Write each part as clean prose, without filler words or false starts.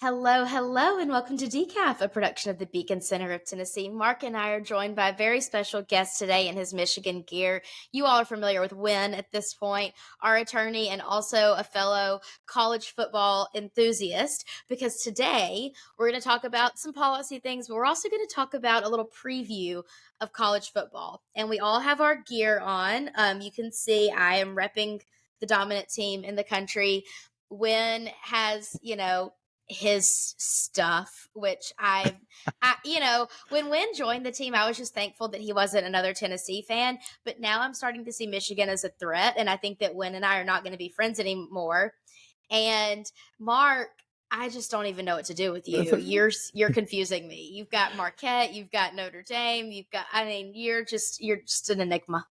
Hello, hello, and welcome to Decaf, a production of the Beacon Center of Tennessee. Mark and I are joined by a very special guest today in his Michigan gear. You all are familiar with Wynn at this point, our attorney and also a fellow college football enthusiast, because today we're going to talk about some policy things, but we're also going to talk about a little preview of college football. And we all have our gear on. You can see I am repping the dominant team in the country. Wynn has, his stuff, which when Wynn joined the team, I was just thankful that he wasn't another Tennessee fan. But now I'm starting to see Michigan as a threat, and I think that Wynn and I are not going to be friends anymore. And Mark, I just don't even know what to do with you. You're confusing me. You've got Marquette, you've got Notre Dame, you're just an enigma.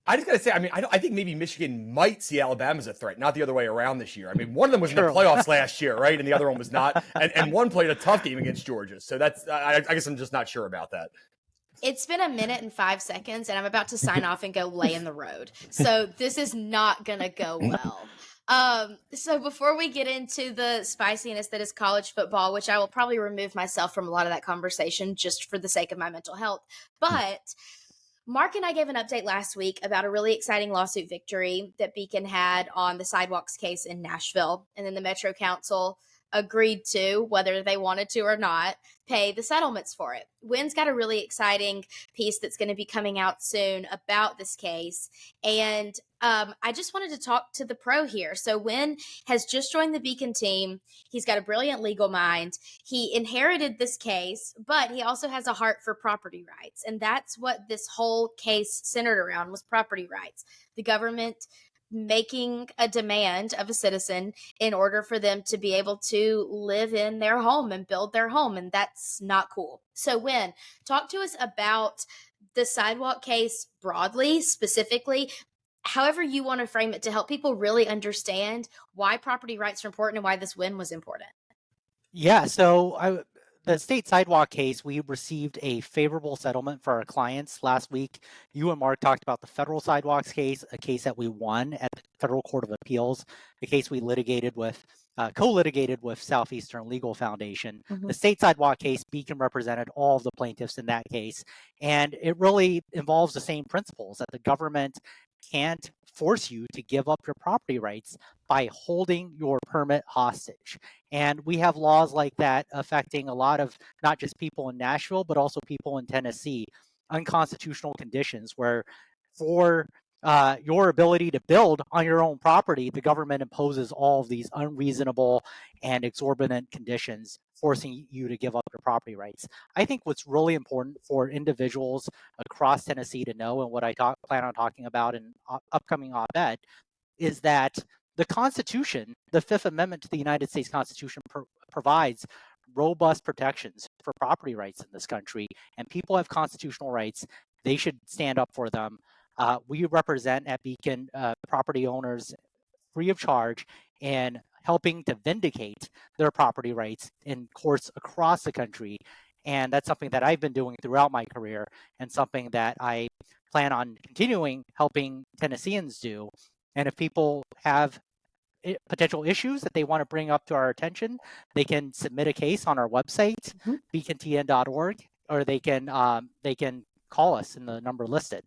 I just got to say, I think maybe Michigan might see Alabama as a threat, not the other way around this year. One of them was in the playoffs last year, right? And the other one was not. And one played a tough game against Georgia. So I guess I'm just not sure about that. It's been 1 minute and 5 seconds, and I'm about to sign off and go lay in the road. So this is not going to go well. So before we get into the spiciness that is college football, which I will probably remove myself from a lot of that conversation just for the sake of my mental health, but Mark and I gave an update last week about a really exciting lawsuit victory that Beacon had on the sidewalks case in Nashville. And then the Metro Council agreed to, whether they wanted to or not, pay the settlements for it. Wynn's got a really exciting piece that's going to be coming out soon about this case. And I just wanted to talk to the pro here. So Wynn has just joined the Beacon team. He's got a brilliant legal mind. He inherited this case, but he also has a heart for property rights. And that's what this whole case centered around, was property rights. The government making a demand of a citizen in order for them to be able to live in their home and build their home. And that's not cool. So Wynn, talk to us about the sidewalk case broadly, specifically, however you want to frame it, to help people really understand why property rights are important and why this win was important. Yeah, so the state sidewalk case, we received a favorable settlement for our clients last week. You and Mark talked about the federal sidewalks case, a case that we won at the Federal Court of Appeals, a case we co-litigated with Southeastern Legal Foundation. Mm-hmm. The state sidewalk case, Beacon represented all of the plaintiffs in that case, and it really involves the same principles, that the government can't force you to give up your property rights by holding your permit hostage. And we have laws like that affecting a lot of not just people in Nashville, but also people in Tennessee, unconstitutional conditions where for your ability to build on your own property, the government imposes all of these unreasonable and exorbitant conditions, forcing you to give up your property rights. I think what's really important for individuals across Tennessee to know, and what I plan on talking about in upcoming op-ed, is that the Constitution, the Fifth Amendment to the United States Constitution, provides robust protections for property rights in this country, and people have constitutional rights. They should stand up for them. We represent at Beacon property owners free of charge and helping to vindicate their property rights in courts across the country. And that's something that I've been doing throughout my career, and something that I plan on continuing helping Tennesseans do. And if people have potential issues that they want to bring up to our attention, they can submit a case on our website, beacontn.org, or they can call us in the number listed.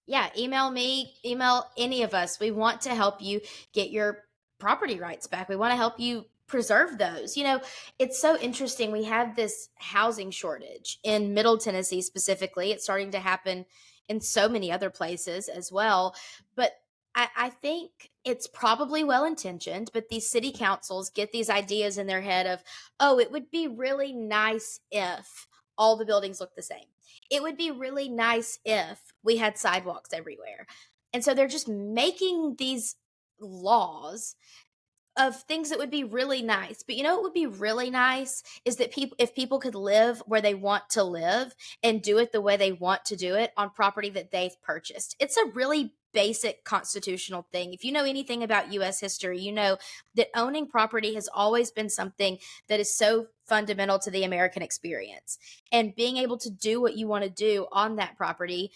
Yeah, email me, email any of us. We want to help you get your property rights back. We want to help you preserve those. It's so interesting. We have this housing shortage in Middle Tennessee specifically. It's starting to happen in so many other places as well. But I think it's probably well-intentioned, but these city councils get these ideas in their head of, oh, it would be really nice if all the buildings look the same. It would be really nice if we had sidewalks everywhere. And so they're just making these laws of things that would be really nice. But what would be really nice is that if people could live where they want to live and do it the way they want to do it on property that they've purchased. It's a really basic constitutional thing. If you know anything about U.S. history, you know that owning property has always been something that is so fundamental to the American experience. And being able to do what you want to do on that property,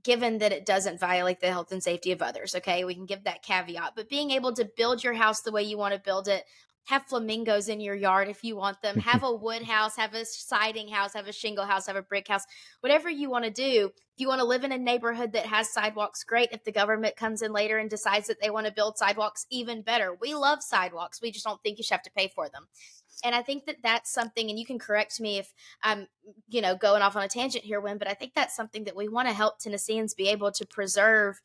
given that it doesn't violate the health and safety of others, okay? We can give that caveat. But being able to build your house the way you want to build it, have flamingos in your yard if you want them, have a wood house, have a siding house, have a shingle house, have a brick house, whatever you want to do. If you want to live in a neighborhood that has sidewalks, great. If the government comes in later and decides that they want to build sidewalks, even better. We love sidewalks. We just don't think you should have to pay for them. And I think that that's something, and you can correct me if I'm, going off on a tangent here, Win, but I think that's something that we want to help Tennesseans be able to preserve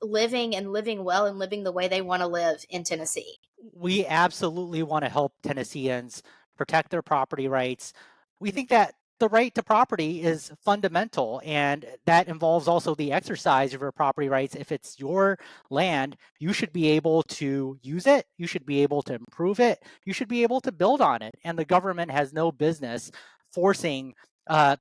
living and living well and living the way they want to live in Tennessee. We absolutely want to help Tennesseans protect their property rights. We think that the right to property is fundamental, and that involves also the exercise of your property rights. If it's your land, you should be able to use it, you should be able to improve it, you should be able to build on it. And the government has no business forcing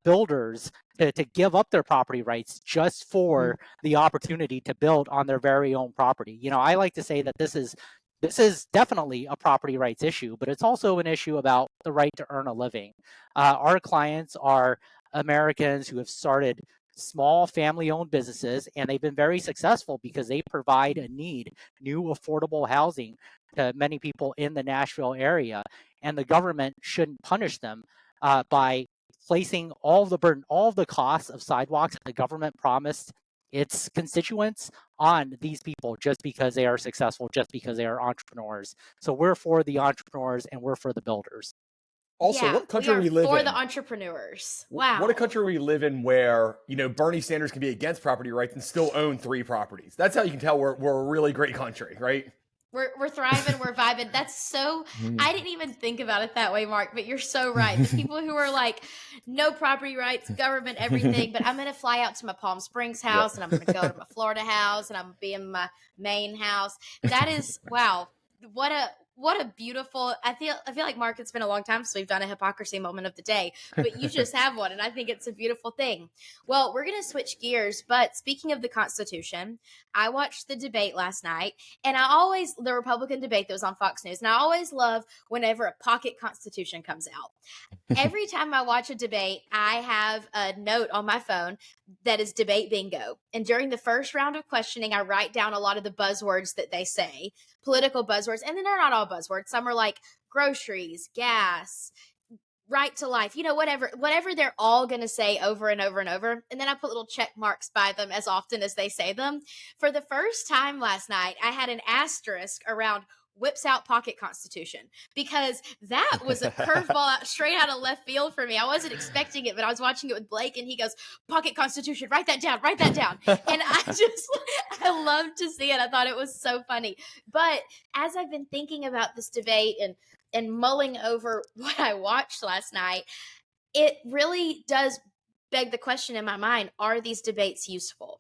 builders to give up their property rights just for the opportunity to build on their very own property. I like to say that this is definitely a property rights issue, but it's also an issue about the right to earn a living. Our clients are Americans who have started small family-owned businesses, and they've been very successful because they provide a need, new affordable housing to many people in the Nashville area, and the government shouldn't punish them by placing all the burden, all the costs of sidewalks that the government promised its constituents on these people just because they are successful, just because they are entrepreneurs. So we're for the entrepreneurs and we're for the builders. Also, what country we live in? For the entrepreneurs. Wow. What a country we live in where, Bernie Sanders can be against property rights and still own 3 properties. That's how you can tell we're a really great country, right? We're thriving, we're vibing. That's so, I didn't even think about it that way, Mark, but you're so right. The people who are like, no property rights, government, everything, but I'm going to fly out to my Palm Springs house and I'm going to go to my Florida house and I'm going to be in my Maine house. That is, wow. What a beautiful, I feel like, Mark, it's been a long time since we've done a hypocrisy moment of the day, but you just have one, and I think it's a beautiful thing. Well, we're going to switch gears, but speaking of the Constitution, I watched the debate last night, and the Republican debate that was on Fox News, and I always love whenever a pocket Constitution comes out. Every time I watch a debate, I have a note on my phone that is debate bingo. And during the first round of questioning, I write down a lot of the buzzwords that they say, political buzzwords. And then they're not all buzzwords. Some are like groceries, gas, right to life, whatever they're all going to say over and over and over. And then I put little check marks by them as often as they say them. For the first time last night, I had an asterisk around whips out pocket Constitution, because that was a curveball straight out of left field for me. I wasn't expecting it, but I was watching it with Blake and he goes, pocket Constitution, write that down. And I loved to see it. I thought it was so funny. But as I've been thinking about this debate and mulling over what I watched last night, it really does beg the question in my mind, are these debates useful?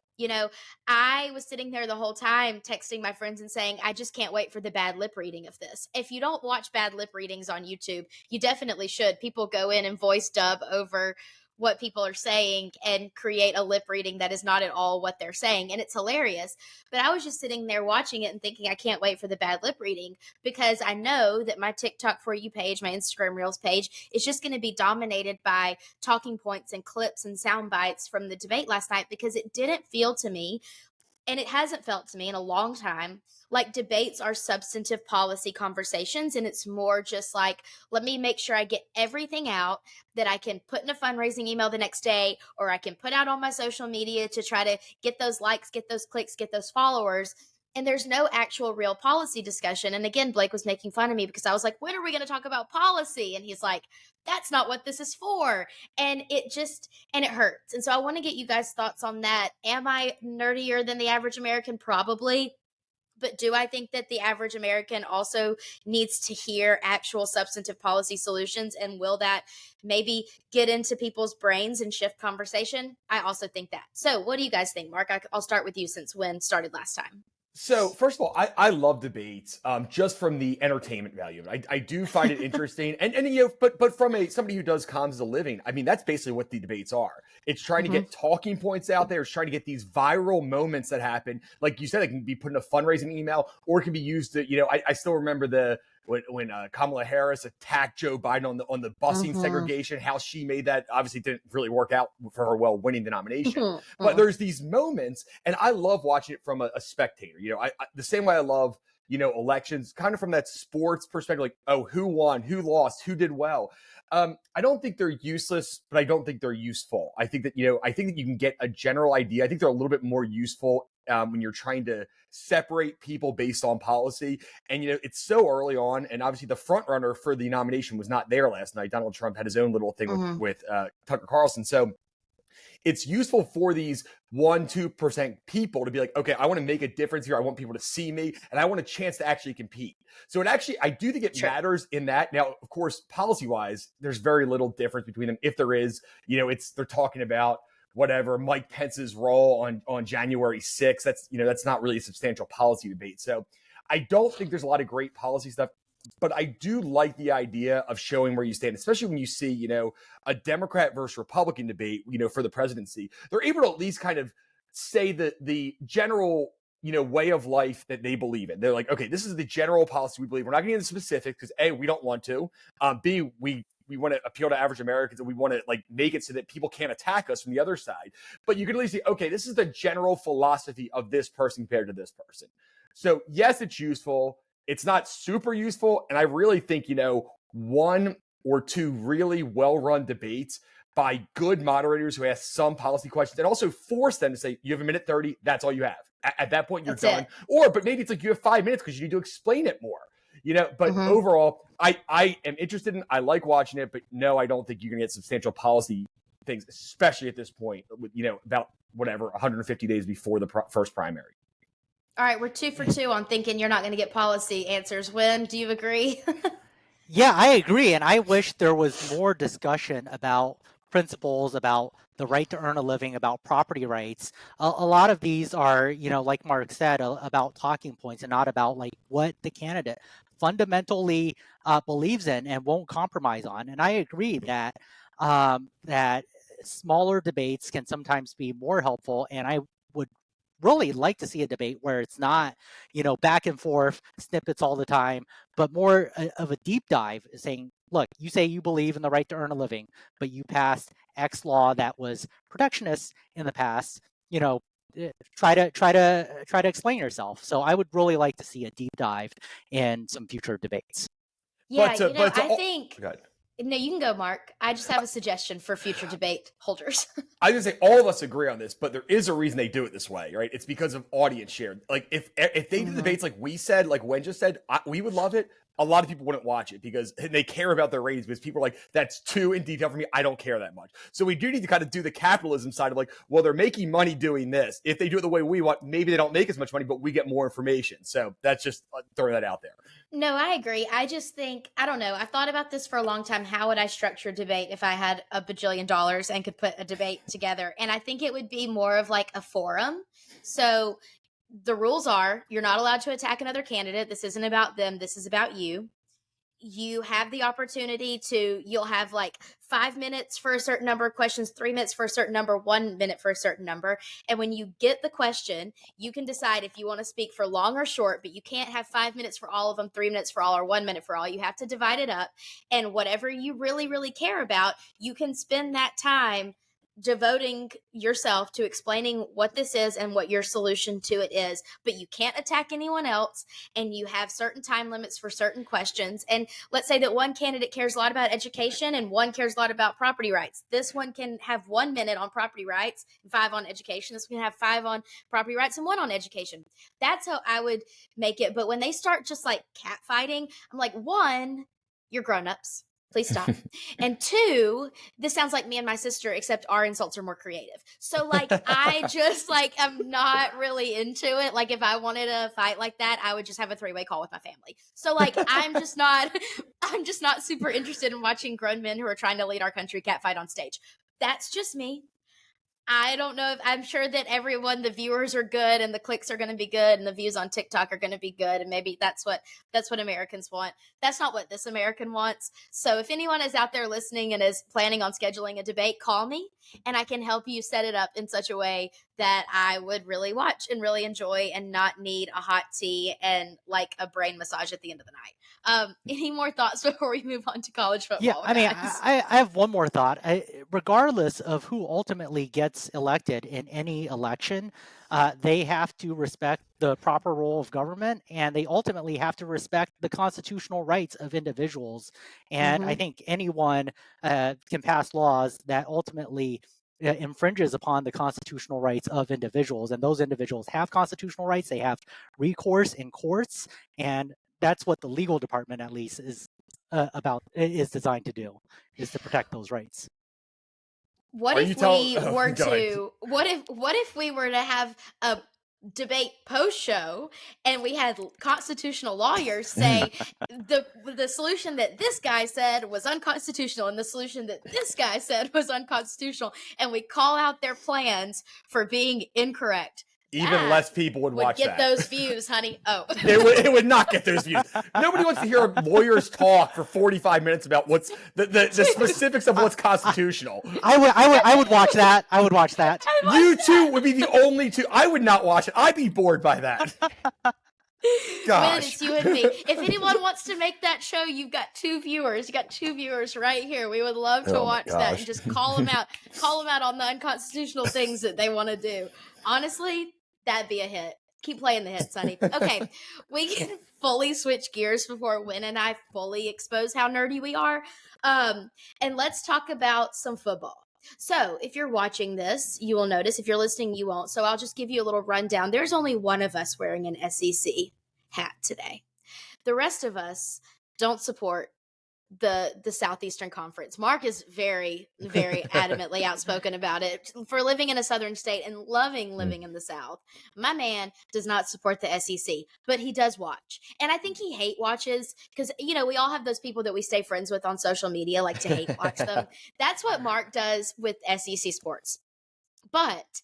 I was sitting there the whole time texting my friends and saying, I just can't wait for the bad lip reading of this. If you don't watch bad lip readings on YouTube, you definitely should. People go in and voice dub over what people are saying and create a lip reading that is not at all what they're saying. And it's hilarious. But I was just sitting there watching it and thinking, I can't wait for the bad lip reading, because I know that my TikTok For You page, my Instagram Reels page, is just going to be dominated by talking points and clips and sound bites from the debate last night, because it didn't feel to me, and it hasn't felt to me in a long time, like debates are substantive policy conversations. And it's more just like, let me make sure I get everything out that I can put in a fundraising email the next day, or I can put out on my social media to try to get those likes, get those clicks, get those followers. And there's no actual real policy discussion. And again, Blake was making fun of me because I was like, when are we going to talk about policy? And he's like, that's not what this is for. And it hurts. And so I want to get you guys' thoughts on that. Am I nerdier than the average American? Probably. But do I think that the average American also needs to hear actual substantive policy solutions? And will that maybe get into people's brains and shift conversation? I also think that. So what do you guys think, Mark? I'll start with you since Wynn started last time. So first of all, I love debates just from the entertainment value. I do find it interesting, and but from somebody who does comms as a living, I mean, that's basically what the debates are. It's trying to get talking points out there. It's trying to get these viral moments that happen. Like you said, it can be put in a fundraising email, or it can be used to, I still remember when Kamala Harris attacked Joe Biden on the busing segregation, how she made that, obviously didn't really work out for her well winning the nomination. But there's these moments, and I love watching it from a spectator. I the same way I love elections, kind of from that sports perspective, like, oh, who won, who lost, who did well. I don't think they're useless, but I don't think they're useful. I think that you can get a general idea. I think they're a little bit more useful when you're trying to separate people based on policy. And, it's so early on. And obviously the front runner for the nomination was not there last night. Donald Trump had his own little thing with Tucker Carlson. So it's useful for these 1-2% people to be like, okay, I want to make a difference here. I want people to see me and I want a chance to actually compete. So I do think it matters in that. Now, of course, policy wise, there's very little difference between them. If there is, they're talking about whatever, Mike Pence's role on January 6th. That's not really a substantial policy debate. So I don't think there's a lot of great policy stuff. But I do like the idea of showing where you stand, especially when you see, a Democrat versus Republican debate, for the presidency. They're able to at least kind of say the general, way of life that they believe in. They're like, okay, this is the general policy we believe. We're not going to get into specifics because A, we don't want to. B, we want to appeal to average Americans and we want to make it so that people can't attack us from the other side. But you can at least say, okay, this is the general philosophy of this person compared to this person. So yes, it's useful. It's not super useful. And I really think, 1 or 2 really well-run debates by good moderators who ask some policy questions and also force them to say, you have 1:30, that's all you have. At that point, you're done. But maybe it's like you have 5 minutes because you need to explain it more. But overall, I am interested in, I like watching it, but no, I don't think you're going to get substantial policy things, especially at this point, about 150 days before the first primary. All right, we're 2 for 2 on thinking you're not going to get policy answers. Win, do you agree? Yeah, I agree. And I wish there was more discussion about principles, about the right to earn a living, about property rights. A lot of these are, like Mark said, about talking points and not about what the candidate fundamentally believes in and won't compromise on. And I agree that that smaller debates can sometimes be more helpful. And I would really like to see a debate where it's not, back and forth snippets all the time, but more of a deep dive saying, look, you say you believe in the right to earn a living, but you passed X law that was protectionist in the past, try to explain yourself. So I would really like to see a deep dive in some future debates. Yeah, I think... No, you can go, Mark. I just have a suggestion for future debate holders. I was going to say, all of us agree on this, but there is a reason they do it this way, right? It's because of audience share. If they do debates like we said, like Wen just said, we would love it. A lot of people wouldn't watch it because they care about their ratings, because people are like, that's too in detail for me. I don't care that much. So we do need to kind of do the capitalism side of well, they're making money doing this. If they do it the way we want, maybe they don't make as much money, but we get more information. So that's just throwing that out there. No, I agree. I just think, I don't know. I've thought about this for a long time. How would I structure debate if I had $1 bajillion and could put a debate together? And I think it would be more of a forum. So the rules are, you're not allowed to attack another candidate. This isn't about them. This is about you. You have the opportunity you'll have 5 minutes for a certain number of questions, 3 minutes for a certain number, 1 minute for a certain number. And when you get the question, you can decide if you want to speak for long or short, but you can't have 5 minutes for all of them, 3 minutes for all, or 1 minute for all. You have to divide it up. And whatever you really, really care about, you can spend that time devoting yourself to explaining what this is and what your solution to it is, but you can't attack anyone else, and you have certain time limits for certain questions. And let's say that one candidate cares a lot about education and one cares a lot about property rights. This one can have 1 minute on property rights and 5 on education. This one can have 5 on property rights and 1 on education. That's how I would make it. But when they start just catfighting, I'm like, 1, you're grown-ups. Please stop. And 2, this sounds like me and my sister, except our insults are more creative. So I just I'm not really into it. If I wanted a fight like that, I would just have a 3-way call with my family. So I'm just not super interested in watching grown men who are trying to lead our country catfight on stage. That's just me. I don't know if I'm sure that the viewers are good and the clicks are going to be good and the views on TikTok are going to be good. And maybe that's what Americans want. That's not what this American wants. So if anyone is out there listening and is planning on scheduling a debate, call me and I can help you set it up in such a way that I would really watch and really enjoy and not need a hot tea and a brain massage at the end of the night. Any more thoughts before we move on to college football? Yeah, I mean, I have one more thought. Regardless of who ultimately gets gets elected in any election, they have to respect the proper role of government, and they ultimately have to respect the constitutional rights of individuals. And I think anyone can pass laws that ultimately infringes upon the constitutional rights of individuals, and those individuals have constitutional rights. They have recourse in courts, and that's what the legal department, at least, is designed to do, is to protect those rights. What if we were to have a debate post show and we had constitutional lawyers say the solution that this guy said was unconstitutional and the solution that this guy said was unconstitutional, and we call out their plans for being incorrect? Even less people would watch get that. Those views, honey. Oh, it would not get those views. Nobody wants to hear lawyers talk for 45 minutes about what's the specifics of what's constitutional. I would watch that. I would watch that. You two would be the only two. I would not watch it. I'd be bored by that. Gosh. It's you and me. If anyone wants to make that show, you've got two viewers. You got two viewers right here. We would love to watch that and just call them out. Call them out on the unconstitutional things that they want to do. Honestly, that'd be a hit. Keep playing the hits, honey. Okay, we can fully switch gears before Wynn and I fully expose how nerdy we are. And let's talk about some football. So if you're watching this, you will notice. If you're listening, you won't. So I'll just give you a little rundown. There's only one of us wearing an SEC hat today. The rest of us don't support the Southeastern Conference. Mark is very, very adamantly outspoken about it. For living in a southern state and loving living in the South, my man does not support the SEC, but he does watch. And I think he hate watches because, you know, we all have those people that we stay friends with on social media, like to hate watch them. That's what Mark does with SEC sports. But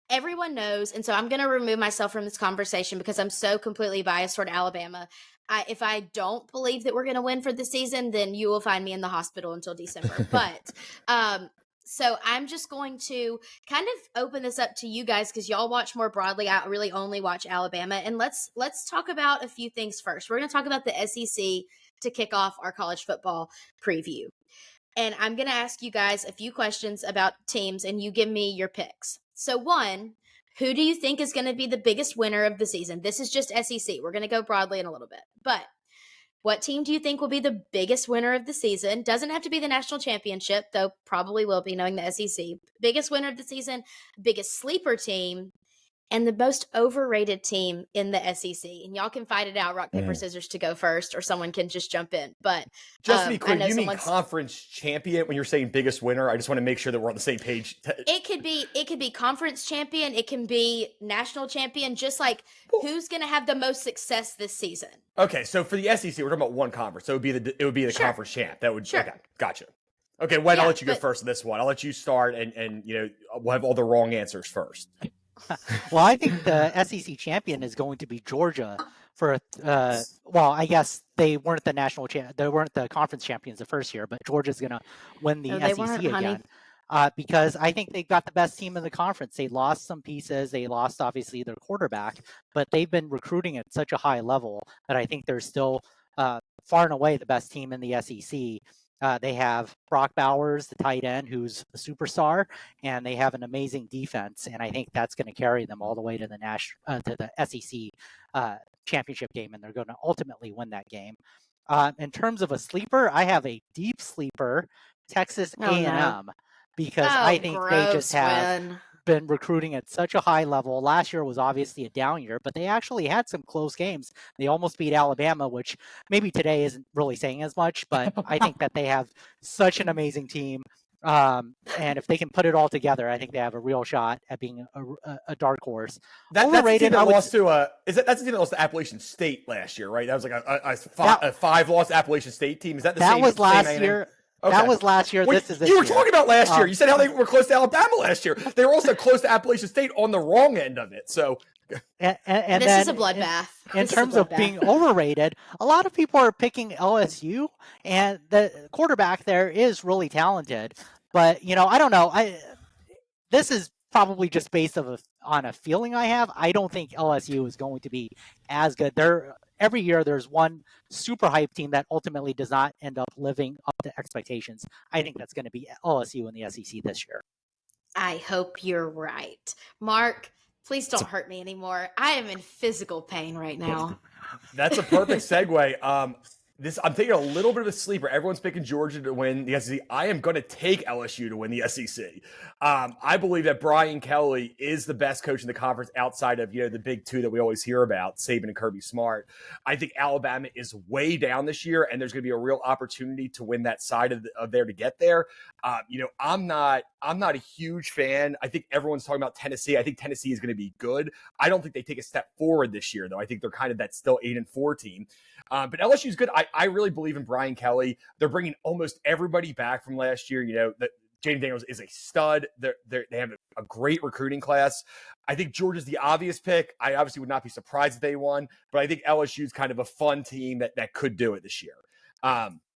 everyone knows, and so I'm going to remove myself from this conversation because I'm so completely biased toward Alabama. If I don't believe that we're going to win for the season, then you will find me in the hospital until December. But so I'm just going to kind of open this up to you guys because y'all watch more broadly. I really only watch Alabama. And let's talk about a few things first. We're going to talk about the SEC to kick off our college football preview. And I'm going to ask you guys a few questions about teams, and you give me your picks. So one, who do you think is going to be the biggest winner of the season? This is just SEC. We're going to go broadly in a little bit. But what team do you think will be the biggest winner of the season? Doesn't have to be the national championship, though probably will be, knowing the SEC. Biggest winner of the season, biggest sleeper team, and the most overrated team in the SEC. And y'all can fight it out, rock, paper, scissors to go first, or someone can just jump in. But just to be clear, you mean conference champion when you're saying biggest winner? I just want to make sure that we're on the same page. It could be conference champion. It can be national champion, just like who's going to have the most success this season. Okay, so for the SEC, we're talking about one conference. So it would be the conference champ. That would okay, gotcha. Okay, Wayne, I'll let you go first on this one. I'll let you start, and you know, we'll have all the wrong answers first. Well, I think the SEC champion is going to be Georgia for well, I guess they weren't the conference champions the first year, but Georgia's going to win the SEC again. Because I think they've got the best team in the conference. They lost some pieces. They lost, obviously, their quarterback, but they've been recruiting at such a high level that I think they're still far and away the best team in the SEC. They have Brock Bowers, the tight end, who's a superstar, and they have an amazing defense. And I think that's going to carry them all the way to the SEC championship game, and they're going to ultimately win that game. In terms of a sleeper, I have a deep sleeper, Texas A&M, because I think they just have been recruiting at such a high level. Last year was obviously a down year, but they actually had some close games. They almost beat Alabama, which maybe today isn't really saying as much, but I think that they have such an amazing team. And if they can put it all together, I think they have a real shot at being a dark horse. That's the team that lost to that's the team that lost to Appalachian State last year, right? That was like a 5-loss Appalachian State team. Is that the same? That was last year. Okay. That was last year. Well, this is this you were year. talking about last year. You said how they were close to Alabama last year. They were also close to Appalachian State on the wrong end of it. So, and this is a bloodbath. In terms of being overrated, a lot of people are picking LSU, and the quarterback there is really talented. But you know, I don't know. This is probably just based on a feeling I have. I don't think LSU is going to be as good. Every year there's one super hype team that ultimately does not end up living up to expectations. I think that's going to be LSU in the SEC this year. I hope you're right. Mark, please don't hurt me anymore. I am in physical pain right now. That's a perfect segue. I'm taking a little bit of a sleeper. Everyone's picking Georgia to win the SEC. I am going to take LSU to win the SEC. I believe that Brian Kelly is the best coach in the conference outside of the big two that we always hear about, Saban and Kirby Smart. I think Alabama is way down this year, and there's going to be a real opportunity to win that side of there to get there. I'm not a huge fan. I think everyone's talking about Tennessee. I think Tennessee is going to be good. I don't think they take a step forward this year, though. I think they're kind of that still 8-4 team. But LSU is good. I really believe in Brian Kelly. They're bringing almost everybody back from last year. That Jaden Daniels is a stud. They have a great recruiting class. I think Georgia's the obvious pick. I obviously would not be surprised if they won, but I think LSU is kind of a fun team that could do it this year.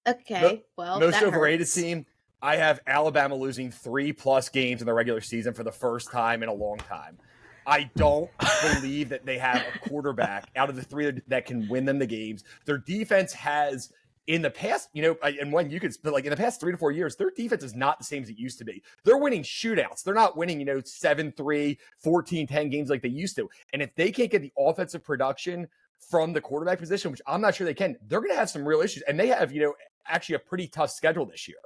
Okay, well, most that overrated hurts. team. I have Alabama losing 3+ games in the regular season for the first time in a long time. I don't believe that they have a quarterback out of the three that can win them the games. Their defense has, in the past, and when you could, but like in the past 3 to 4 years, their defense is not the same as it used to be. They're winning shootouts. They're not winning, 7-3, 14-10 games like they used to. And if they can't get the offensive production from the quarterback position, which I'm not sure they can, they're going to have some real issues. And they have, actually a pretty tough schedule this year.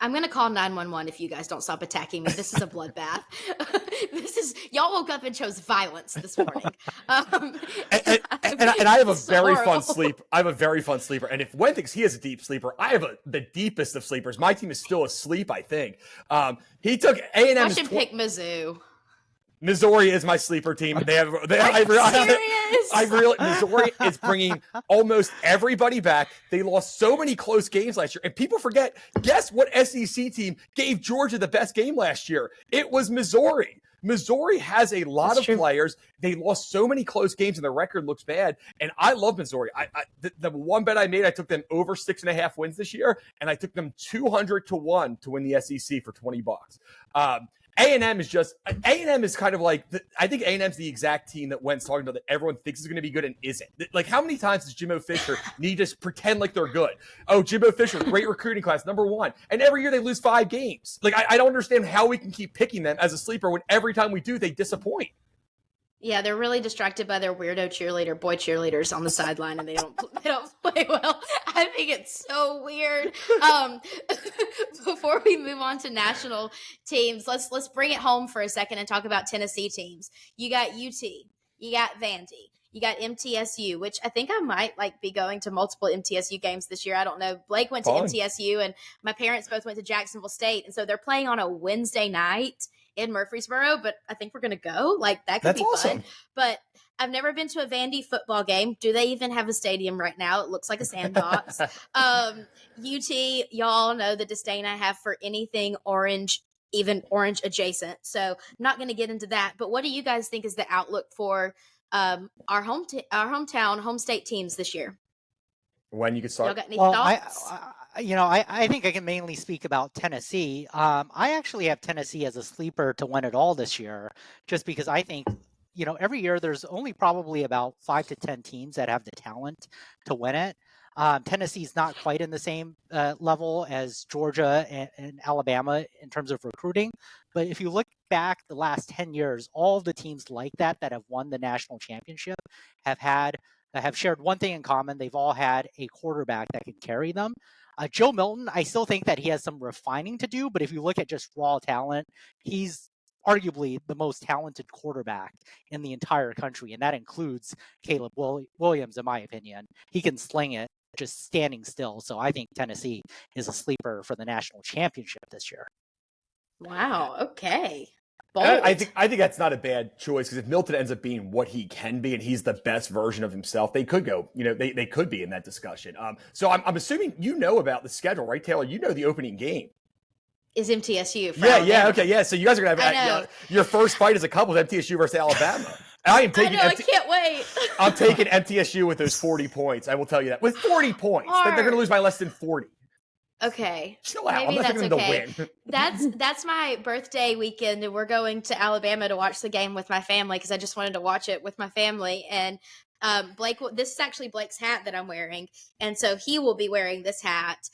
I'm going to call 911 if you guys don't stop attacking me. This is a bloodbath. Y'all woke up and chose violence this morning. And I have a very horrible. fun sleep. I have a very fun sleeper. And if Wen thinks he has a deep sleeper, I have the deepest of sleepers. My team is still asleep, I think. He took A&M. I should pick Mizzou. Missouri is my sleeper team. Missouri is bringing almost everybody back. They lost so many close games last year. And people forget, guess what SEC team gave Georgia the best game last year? It was Missouri. Missouri has a lot of players. They lost so many close games and their record looks bad. And I love Missouri. The one bet I made, I took them over 6.5 wins this year, and I took them 200-1 to win the SEC for $20. A&M is kind of like, I think A&M's the exact team that Wentz talking about that everyone thinks is going to be good and isn't. Like, how many times does Jimbo Fisher need to pretend like they're good? Oh, Jimbo Fisher, great recruiting class, #1. And every year they lose 5 games. Like, I don't understand how we can keep picking them as a sleeper when every time we do, they disappoint. Yeah, they're really distracted by their weirdo boy cheerleaders on the sideline, and they don't play well. I think it's so weird. Before we move on to national teams, let's bring it home for a second and talk about Tennessee teams. You got UT, you got Vandy, you got MTSU, which I think I might be going to multiple MTSU games this year. I don't know. Blake went to MTSU, and my parents both went to Jacksonville State, and so they're playing on a Wednesday night in Murfreesboro, but I think we're going to go. That could be awesome. fun. But I've never been to a Vandy football game. Do they even have a stadium right now? It looks like a sandbox. UT, y'all know the disdain I have for anything orange, even orange adjacent. So I'm not going to get into that. But what do you guys think is the outlook for our hometown, home state teams this year? When you can start. Y'all got any thoughts? I think I can mainly speak about Tennessee. I actually have Tennessee as a sleeper to win it all this year, just because I think, every year there's only probably about 5 to 10 teams that have the talent to win it. Tennessee's not quite in the same level as Georgia and Alabama in terms of recruiting. But if you look back the last 10 years, all of the teams like that have won the national championship have shared one thing in common. They've all had a quarterback that can carry them. Joe Milton, I still think that he has some refining to do, but if you look at just raw talent, he's arguably the most talented quarterback in the entire country, and that includes Caleb Williams, in my opinion. He can sling it just standing still, so I think Tennessee is a sleeper for the national championship this year. Wow, okay. I think that's not a bad choice, because if Milton ends up being what he can be and he's the best version of himself, they could go, they could be in that discussion. So I'm assuming about the schedule, right, Taylor? You know the opening game is MTSU. Yeah, okay, yeah. So you guys are going to have your first fight as a couple is MTSU versus Alabama. I can't wait. I'm taking MTSU with those 40 points. I will tell you that. With 40 points. They're going to lose by less than 40. Okay. Chill out. Maybe that's okay. Win. That's my birthday weekend, and we're going to Alabama to watch the game with my family, because I just wanted to watch it with my family. And Blake, this is actually Blake's hat that I'm wearing, and so he will be wearing this hat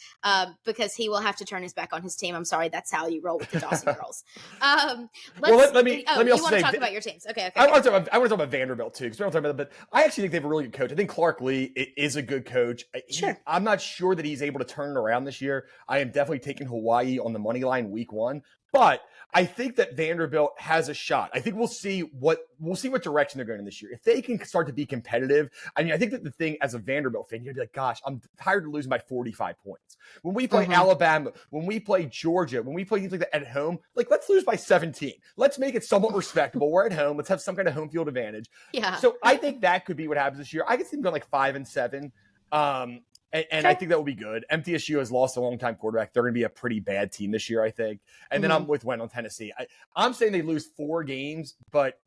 because he will have to turn his back on his team. I'm sorry, that's how you roll with the Dawson girls. Well, let me you also want to say talk about your teams? Okay. I want to talk about Vanderbilt too, because we don't talk about that. But I actually think they have a really good coach. I think Clark Lee is a good coach. Sure. I'm not sure that he's able to turn it around this year. I am definitely taking Hawaii on the money line week 1, but I think that Vanderbilt has a shot. I think we'll see what direction they're going in this year. If they can start to be competitive, I mean, I think that the thing as a Vanderbilt fan, you'd be like, gosh, I'm tired of losing by 45 points. When we play Alabama, when we play Georgia, when we play things like that at home, like let's lose by 17. Let's make it somewhat respectable. We're at home. Let's have some kind of home field advantage. Yeah. So I think that could be what happens this year. I could see them going like 5-7. And I think that will be good. MTSU has lost a long-time quarterback. They're going to be a pretty bad team this year, I think. And then I'm with Wayne on Tennessee. I'm saying they lose 4 games, but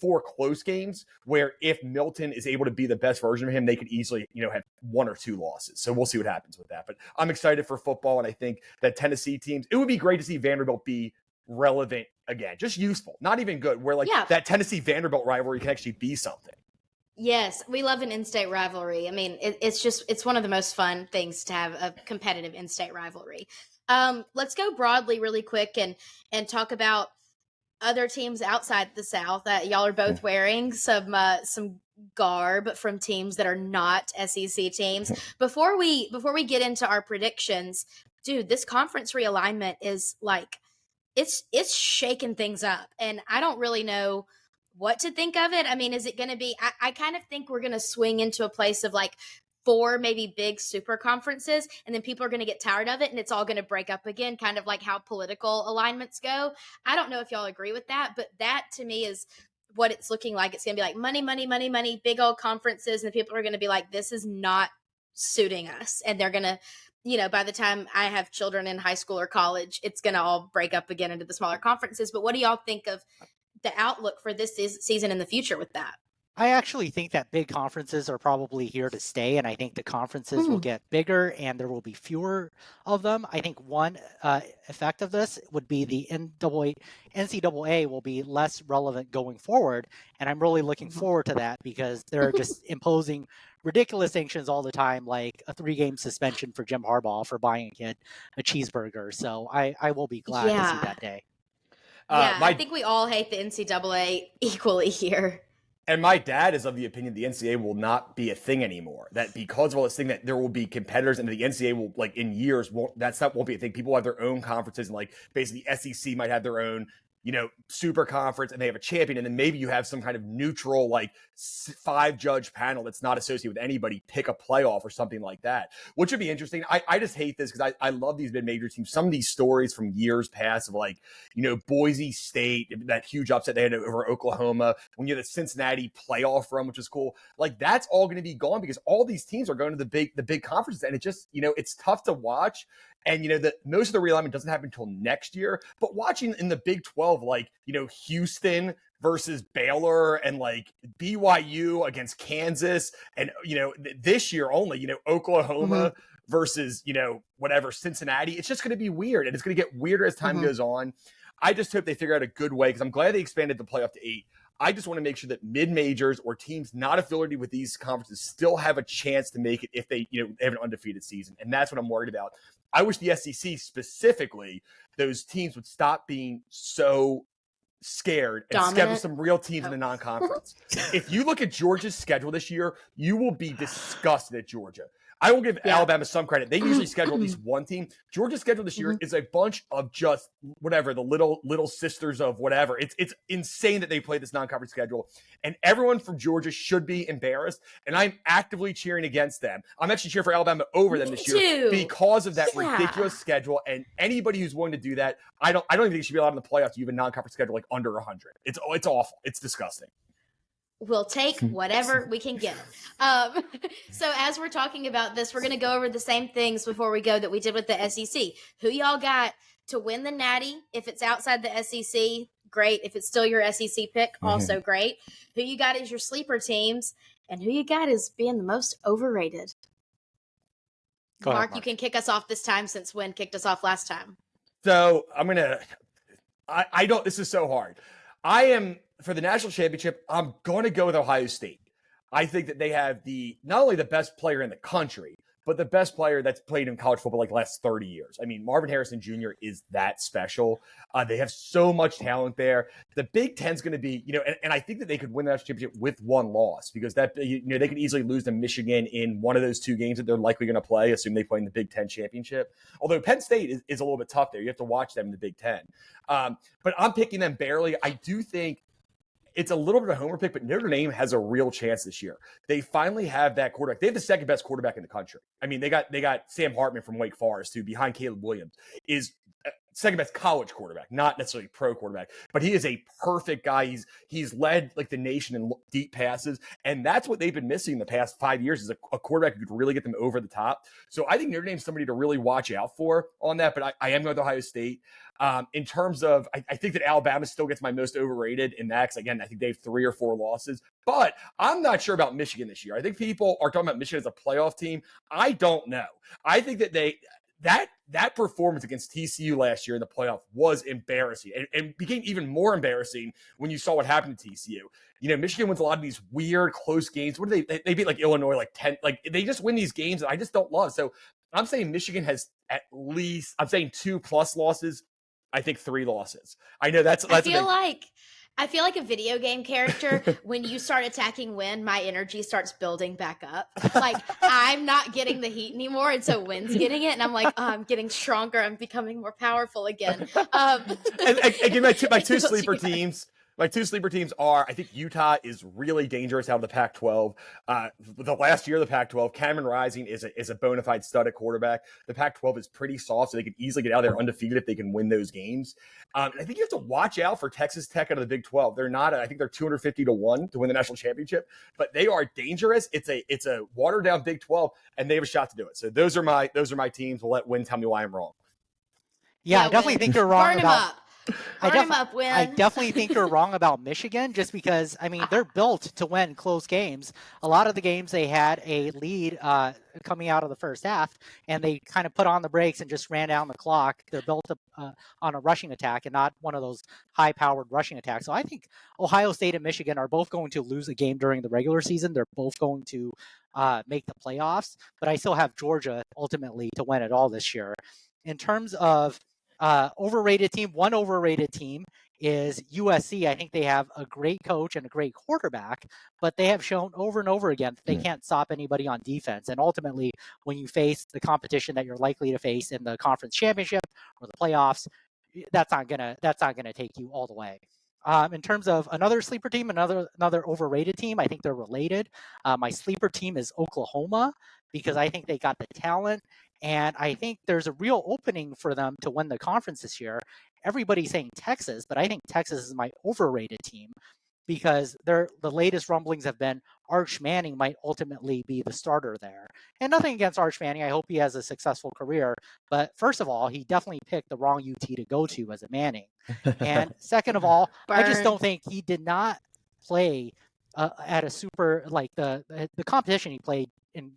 4 close games where if Milton is able to be the best version of him, they could easily, have 1 or 2 losses. So we'll see what happens with that. But I'm excited for football, and I think that Tennessee teams, it would be great to see Vanderbilt be relevant again, just useful, not even good, where that Tennessee Vanderbilt rivalry can actually be something. Yes, we love an in-state rivalry. I mean, it's one of the most fun things to have a competitive in-state rivalry. Let's go broadly really quick and talk about other teams outside the South. Y'all are both wearing some garb from teams that are not SEC teams. Before we get into our predictions, dude, this conference realignment is like it's shaking things up, and I don't really know what to think of it. I mean, is it going to be, I kind of think we're going to swing into a place of like 4 maybe big super conferences, and then people are going to get tired of it and it's all going to break up again, kind of like how political alignments go. I don't know if y'all agree with that, but that to me is what it's looking like. It's going to be like money, money, money, money, big old conferences, and the people are going to be like, this is not suiting us. And they're going to, by the time I have children in high school or college, it's going to all break up again into the smaller conferences. But what do y'all think of the outlook for this season in the future with that? I actually think that big conferences are probably here to stay, and I think the conferences will get bigger and there will be fewer of them. I think one effect of this would be the NCAA will be less relevant going forward, and I'm really looking forward to that because they're just imposing ridiculous sanctions all the time, like a 3-game suspension for Jim Harbaugh for buying a kid a cheeseburger. So I will be glad to see that day. I think we all hate the NCAA equally here. And my dad is of the opinion the NCAA will not be a thing anymore. That because of all this thing, that there will be competitors, and the NCAA will, like in years, won't be a thing. People will have their own conferences, and like basically SEC might have their own, super conference, and they have a champion, and then maybe you have some kind of neutral, like 5-judge panel that's not associated with anybody, pick a playoff or something like that, which would be interesting. I just hate this because I love these mid-major teams. Some of these stories from years past of like, Boise State, that huge upset they had over Oklahoma, when you had the Cincinnati playoff run, which is cool. Like that's all going to be gone because all these teams are going to the big conferences, and it just, it's tough to watch. And, most of the realignment doesn't happen until next year. But watching in the Big 12, like, Houston versus Baylor and like BYU against Kansas. And, this year only, Oklahoma versus, whatever, Cincinnati. It's just going to be weird. And it's going to get weirder as time goes on. I just hope they figure out a good way because I'm glad they expanded the playoff to 8. I just want to make sure that mid-majors or teams not affiliated with these conferences still have a chance to make it if they, have an undefeated season. And that's what I'm worried about. I wish the SEC specifically, those teams would stop being so scared and schedule some real teams in the non-conference. If you look at Georgia's schedule this year, you will be disgusted at Georgia. I will give Alabama some credit. They usually schedule at least one team. Georgia's schedule this year is a bunch of just whatever, the little sisters of whatever. It's insane that they play this non-conference schedule. And everyone from Georgia should be embarrassed. And I'm actively cheering against them. I'm actually cheering for Alabama over them this year because of that ridiculous schedule. And anybody who's willing to do that, I don't even think you should be allowed in the playoffs to have a non-conference schedule like under 100. It's awful. It's disgusting. We'll take whatever we can get. So as we're talking about this, we're going to go over the same things before we go that we did with the SEC. Who y'all got to win the Natty? If it's outside the SEC, great. If it's still your SEC pick, also great. Who you got as your sleeper teams, and who you got as being the most overrated? Mark, you can kick us off this time since Wynn kicked us off last time. So this is so hard. I am, for the national championship, I'm going to go with Ohio State. I think that they have not only the best player in the country, but the best player that's played in college football like the last 30 years. I mean, Marvin Harrison Jr. is that special. They have so much talent there. The Big Ten's going to be, and I think that they could win the national championship with one loss, because they could easily lose to Michigan in one of those two games that they're likely going to play, assuming they play in the Big Ten championship. Although Penn State is a little bit tough there. You have to watch them in the Big Ten. But I'm picking them barely. I do think it's a little bit of a homer pick, but Notre Dame has a real chance this year. They finally have that quarterback. They have the second best quarterback in the country. I mean, they got Sam Hartman from Wake Forest, who behind Caleb Williams is second best college quarterback, not necessarily pro quarterback, but he is a perfect guy. He's led like the nation in deep passes, and that's what they've been missing the past 5 years, is a quarterback who could really get them over the top. So I think Notre Dame's somebody to really watch out for on that, but I am going with Ohio State. In terms of, I think that Alabama still gets my most overrated in that, because again, I think they have 3 or 4 losses, but I'm not sure about Michigan this year. I think people are talking about Michigan as a playoff team. I don't know. I think that that performance against TCU last year in the playoff was embarrassing, and became even more embarrassing when you saw what happened to TCU. Michigan wins a lot of these weird close games. What do they beat like Illinois, like 10, like they just win these games that I just don't love. So I'm saying Michigan has I'm saying 2+ losses. I think 3 losses. I know that's I feel like a video game character. When you start attacking Wynn, my energy starts building back up. Like, I'm not getting the heat anymore, and so Wynn's getting it, and I'm like, oh, I'm getting stronger. I'm becoming more powerful again. And again, my two sleeper teams. My 2 sleeper teams are, I think Utah is really dangerous out of the Pac-12. The last year of the Pac-12, Cameron Rising is a bona fide stud at quarterback. The Pac-12 is pretty soft, so they could easily get out there undefeated if they can win those games. And I think you have to watch out for Texas Tech out of the Big 12. They're not, I think they're 250-1 to win the national championship, but they are dangerous. It's a watered down Big 12, and they have a shot to do it. So those are my teams. We'll let Wynn tell me why I'm wrong. Yeah, I definitely think you're wrong about. I definitely think you're wrong about Michigan, just because, I mean, they're built to win close games. A lot of the games they had a lead coming out of the first half, and they kind of put on the brakes and just ran down the clock. They're built on a rushing attack and not one of those high-powered rushing attacks. So I think Ohio State and Michigan are both going to lose a game during the regular season. They're both going to make the playoffs, but I still have Georgia ultimately to win it all this year. In terms of overrated team, one overrated team is USC. I think they have a great coach and a great quarterback, but they have shown over and over again that they can't stop anybody on defense. And ultimately, when you face the competition that you're likely to face in the conference championship or the playoffs, that's not gonna take you all the way. In terms of another sleeper team, another overrated team, I think they're related. My sleeper team is Oklahoma, because I think they got the talent, and I think there's a real opening for them to win the conference this year. Everybody's saying Texas, but I think Texas is my overrated team, because the latest rumblings have been Arch Manning might ultimately be the starter there. And nothing against Arch Manning. I hope he has a successful career. But first of all, he definitely picked the wrong UT to go to as a Manning. And second of all, I just don't think he did not play at a super, like the competition he played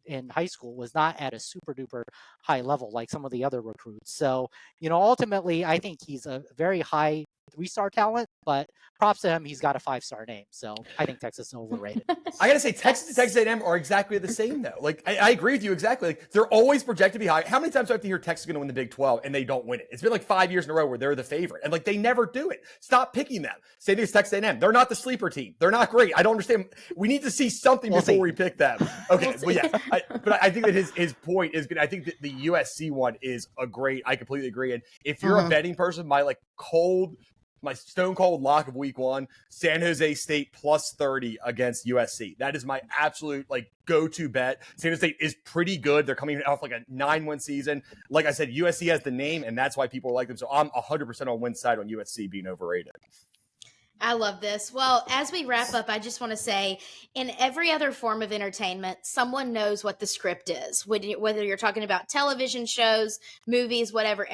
in high school was not at a super duper high level like some of the other recruits. So, ultimately, I think he's a very high 3-star talent, but props to him, he's got a 5-star name. So I think Texas is overrated. I gotta say, Texas A&M are exactly the same though. Like I agree with you exactly. Like, they're always projected to be high. How many times do I have to hear Texas is going to win the Big 12 and they don't win it? It's been like 5 years in a row where they're the favorite, and like they never do it. Stop picking them. Same thing as Texas A&M. They're not the sleeper team. They're not great. I don't understand. We need to see something before we pick them. Okay, well, yeah. But I think that his point is good. I think that the USC one is a great. I completely agree. And if you're a betting person, my stone cold lock of week 1, San Jose State plus 30 against USC. That is my absolute go-to bet. San Jose State is pretty good. They're coming off like a 9-win season. Like I said, USC has the name, and that's why people like them. So I'm 100% on Wynn's side on USC being overrated. I love this. Well, as we wrap up, I just want to say, in every other form of entertainment, someone knows what the script is. Whether you're talking about television shows, movies, whatever,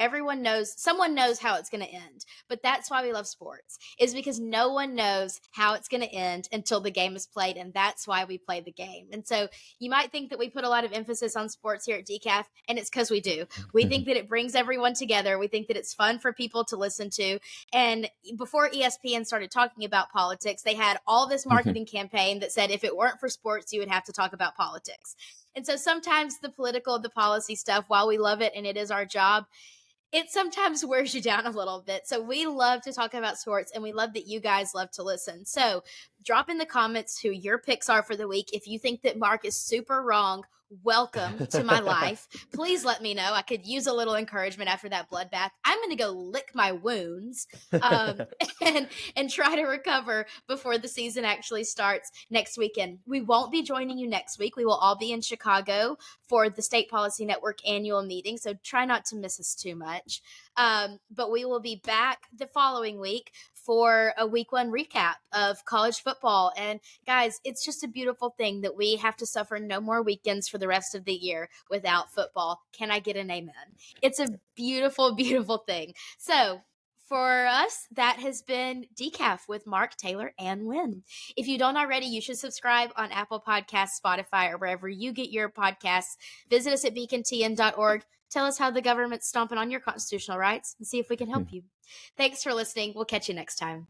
someone knows how it's going to end. But that's why we love sports, is because no one knows how it's going to end until the game is played, and that's why we play the game. And so you might think that we put a lot of emphasis on sports here at Decaf, and it's because we do. We think that it brings everyone together. We think that it's fun for people to listen to. And before ESPN started talking about politics. They had all this marketing campaign that said if it weren't for sports, you would have to talk about politics. And so sometimes the political, the policy stuff, while we love it and it is our job, it sometimes wears you down a little bit. So we love to talk about sports, and we love that you guys love to listen. So drop in the comments who your picks are for the week. If you think that Mark is super wrong, welcome to my life. Please let me know. I could use a little encouragement after that bloodbath. I'm going to go lick my wounds and try to recover before the season actually starts next weekend. We won't be joining you next week. We will all be in Chicago for the State Policy Network annual meeting, so try not to miss us too much. But we will be back the following week for a week 1 recap of college football. And guys, it's just a beautiful thing that we have to suffer no more weekends for the rest of the year without football. Can I get an amen? It's a beautiful, beautiful thing. So for us, that has been Decaf with Mark, Taylor, and Wynn. If you don't already, you should subscribe on Apple Podcasts, Spotify, or wherever you get your podcasts. Visit us at beacontn.org. Tell us how the government's stomping on your constitutional rights and see if we can help you. Thanks for listening. We'll catch you next time.